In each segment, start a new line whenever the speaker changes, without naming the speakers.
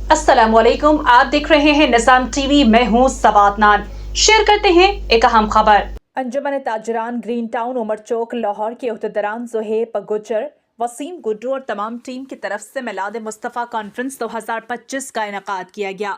अस्सलामुअलैकुम, आप देख रहे हैं निज़ाम टीवी। मैं हूं सवात नान। शेयर करते हैं एक अहम खबर। अंजुमन ताजरान ग्रीन टाउन उमर चौक लाहौर के उहदेदारान ज़ुहैब गुज्जर, वसीम गुड्डू और तमाम टीम की तरफ से मिलाद मुस्तफ़ा कॉन्फ्रेंस 2025 का इनेकाद किया गया।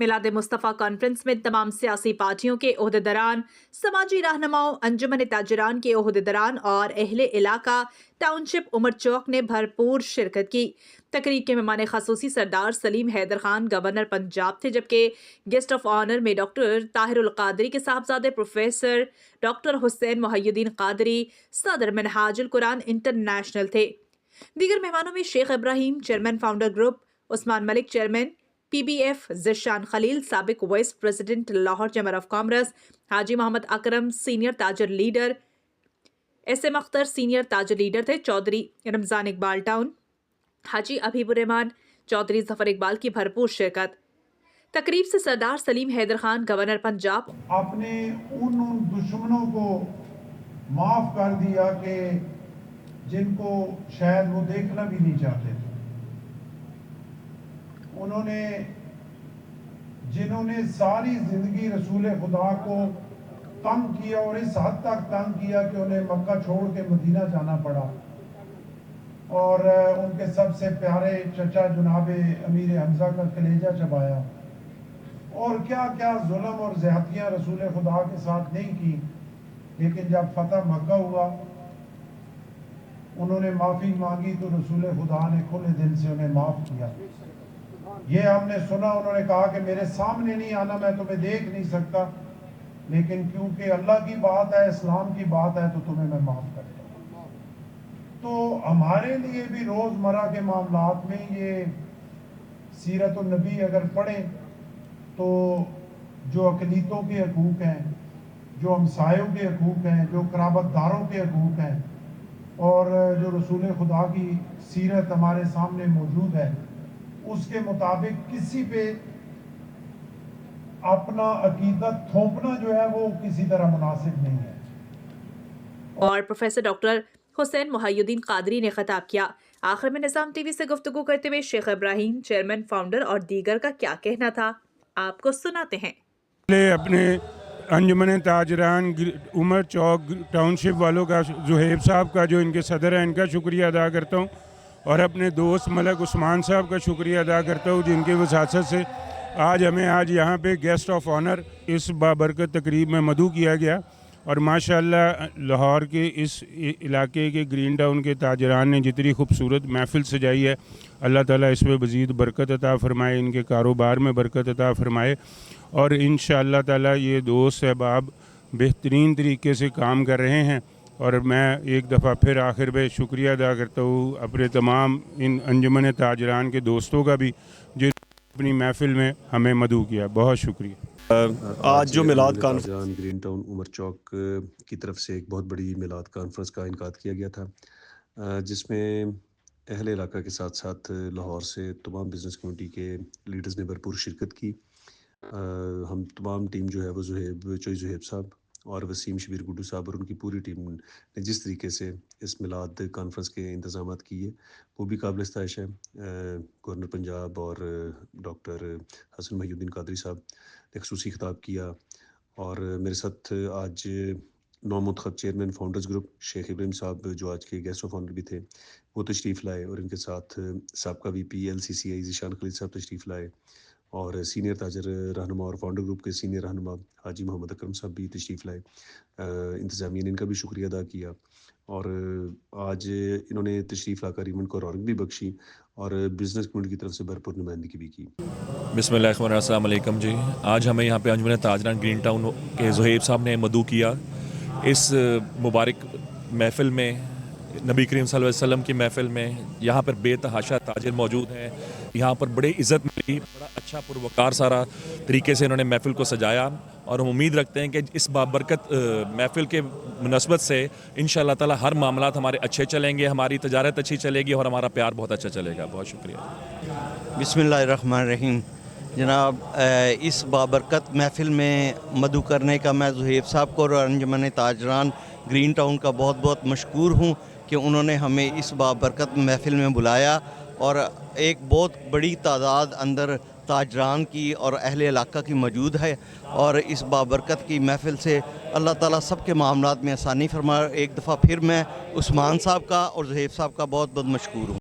मिलाद मुस्तफ़ा कॉन्फ्रेंस में तमाम सियासी पार्टियों के उहदेदारान, समाजी रहनुमाओं, अंजुमन ताजरान के उहदेदारान और अहले इलाका टाउनशिप उमर चौक ने भरपूर शिरकत की। तकरीब के मेहमान खसूसी सरदार सलीम हैदर खान गवर्नर पंजाब थे, जबकि गेस्ट ऑफ ऑनर में डॉक्टर ताहिरुल कादरी के साहबजादे प्रोफेसर डॉक्टर हुसैन मुहय्यद्दीन कादरी सदर मिनहाजुल कुरान इंटरनेशनल थे। दीगर मेहमानों में Sheikh Ibrahim chairman founder group, Usman Malik chairman PBF, Zeeshan Khalil साबिक vice president Lahore chamber of commerce, Haji Mohammad Akram senior ताजर लीडर, SM अख्तर सीनियर ताजर लीडर थे, चौधरी रमजान इकबाल टाउन, हाजी अबीबुर्रहमान चौधरी जफर इकबाल की भरपूर शिरकत। तकरीब से सरदार सलीम हैदर खान गवर्नर पंजाब
आपने उन दुश्मनों को माफ कर दिया कि जिनको शायद वो देखना भी नहीं चाहते थे। उन्होंने जिन्होंने सारी जिंदगी रसूल खुदा को तंग किया और इस हद तक तंग किया कि उन्हें मक्का छोड़ के मदीना जाना पड़ा, और उनके सबसे प्यारे चचा जनाबे अमीर हमजा का कलेजा चबाया, और क्या क्या जुल्म और ज़्यादतियाँ रसूल खुदा के साथ नहीं की। लेकिन जब फतह मक्का हुआ, उन्होंने माफ़ी मांगी तो रसूल खुदा ने खुले दिल से उन्हें माफ़ किया। ये हमने सुना, उन्होंने कहा कि मेरे सामने नहीं आना, मैं तुम्हें देख नहीं सकता, लेकिन क्योंकि अल्लाह की बात है, इस्लाम की बात है, तो तुम्हें मैं माफ़ करता हूँ। तो हमारे लिए भी रोज़मर्रा के मामलात में ये सीरत नबी अगर पढ़ें तो जो अक़लीतों के हकूक़ हैं, जो हमसायों के हकूक़ हैं, जो क़राबतदारों के हकूक़ हैं, और जो रसूल खुदा की सीरत हमारे सामने मौजूद है, उसके मुताबिक किसी पे अपना अकीदत थोपना जो है वो किसी तरह मुनासिब नहीं है।
और प्रोफेसर डॉक्टर हुसैन मुहय्यद्दीन कादरी ने खिताब किया। आखिर में निज़ाम टीवी से गुफ्तगू करते हुए शेख इब्राहिम चेयरमैन फाउंडर और दीगर का क्या कहना था, आपको सुनाते हैं।
अपने अंजुमन ताजरान उमर चौक टाउनशिप वालों का, ज़ुहैब साहब का जो इनके सदर हैं, इनका शुक्रिया अदा करता हूँ, और अपने दोस्त मलक उस्मान साहब का शुक्रिया अदा करता हूँ जिनके वसासत से आज यहाँ पे गेस्ट ऑफ ऑनर इस बाबरकत तकरीब में मदऊ किया गया। और माशाअल्लाह लाहौर के इस इलाके के ग्रीन टाउन के ताजरान ने जितनी खूबसूरत महफ़िल सजाई है, अल्लाह ताला इसमें मज़ीद बरकत अता फ़रमाए, इनके कारोबार में बरकत अता फ़रमाए, और इंशाअल्लाह ताला ये दोस्त अहबाब बेहतरीन तरीके से काम कर रहे हैं। और मैं एक दफ़ा फिर आखिर में शुक्रिया अदा करता हूँ अपने तमाम इन अंजुमन ताजरान के दोस्तों का भी, जो अपनी महफ़िल में हमें मदऊ किया। बहुत शुक्रिया।
आज जो मिलाद कॉन्फ्रेंस ग्रीन टाउन उमर चौक की तरफ से एक बहुत बड़ी मिलाद कॉन्फ्रेंस का इनकाद किया गया था, जिसमें अहले इलाका के साथ साथ लाहौर से तमाम बिज़नेस कम्युनिटी के लीडर्स ने भरपूर शिरकत की। हम तमाम टीम जो है वो ज़ुहैब साहब और वसीम शबीर गुड्डू साहब और उनकी पूरी टीम ने जिस तरीके से इस मिलाद कॉन्फ्रेंस के इंतज़ामात किए वो भी काबिल इस्ताइश है। गवर्नर पंजाब और डॉक्टर हसन मुहय्यद्दीन कादरी साहब ने ख़ुसूसी खिताब किया, और मेरे साथ आज नौमुंतखब chairman founders group Sheikh Ibrahim साहब जो आज के गेस्ट ऑफ ऑनर भी थे, वो तशरीफ़ लाए, और इनके साथ साबका VP LCCI जिशान खलील साहब तशरीफ़ लाए, और सीनियर ताजर रहनुमा और फाउंडर ग्रुप के सीनियर रहनुमा हाजी मोहम्मद अकरम साहब भी तशरीफ़ लाए। इंतज़ामिया ने इनका भी शुक्रिया अदा किया, और आज इन्होंने तशरीफ़ लाकर इवेंट को रौनक भी बख्शी और बिज़नेस कम्युनिटी की तरफ से भरपूर नुमाइंदगी भी की।
बिस्मिल्लाहिर्रहमानिर्रहीम, अस्सलाम वालेकुम जी। आज हमें यहाँ पे अंजुमन ताजरान ग्रीन टाउन के ज़ुहैब साहब ने मदऊ किया। इस मुबारक महफ़िल में, नबी करीम सल्लल्लाहु अलैहि वसल्लम की महफ़िल में, यहाँ पर बेतहाशा ताजिर मौजूद हैं। यहाँ पर बड़ी इज़्ज़त मिली, बड़ा अच्छा पुरवकार सारा तरीके से इन्होंने महफ़िल को सजाया, और हम उम्मीद रखते हैं कि इस बाबरकत महफ़िल के मुनासबत से इंशाअल्लाह ताला हर मामलात हमारे अच्छे चलेंगे, हमारी तजारत अच्छी चलेगी और हमारा प्यार बहुत अच्छा चलेगा। बहुत शुक्रिया।
बिस्मिल्लाहिर्रहमानिर्रहीम। जनाब, इस बाबरकत महफ़िल में मदऊ करने का मैं ज़ुहैब साहब को और अंजुमन ताजरान ग्रीन टाउन का बहुत बहुत मशकूर हूँ कि उन्होंने हमें इस बाबरकत महफ़िल में बुलाया, اور ایک بہت بڑی تعداد اندر تاجران کی اور اہل علاقہ کی موجود ہے، اور اس بابرکت کی محفل سے اللہ تعالیٰ سب کے معاملات میں آسانی فرمائے۔ ایک دفعہ پھر میں عثمان صاحب کا اور زہیب صاحب کا بہت بہت مشکور ہوں۔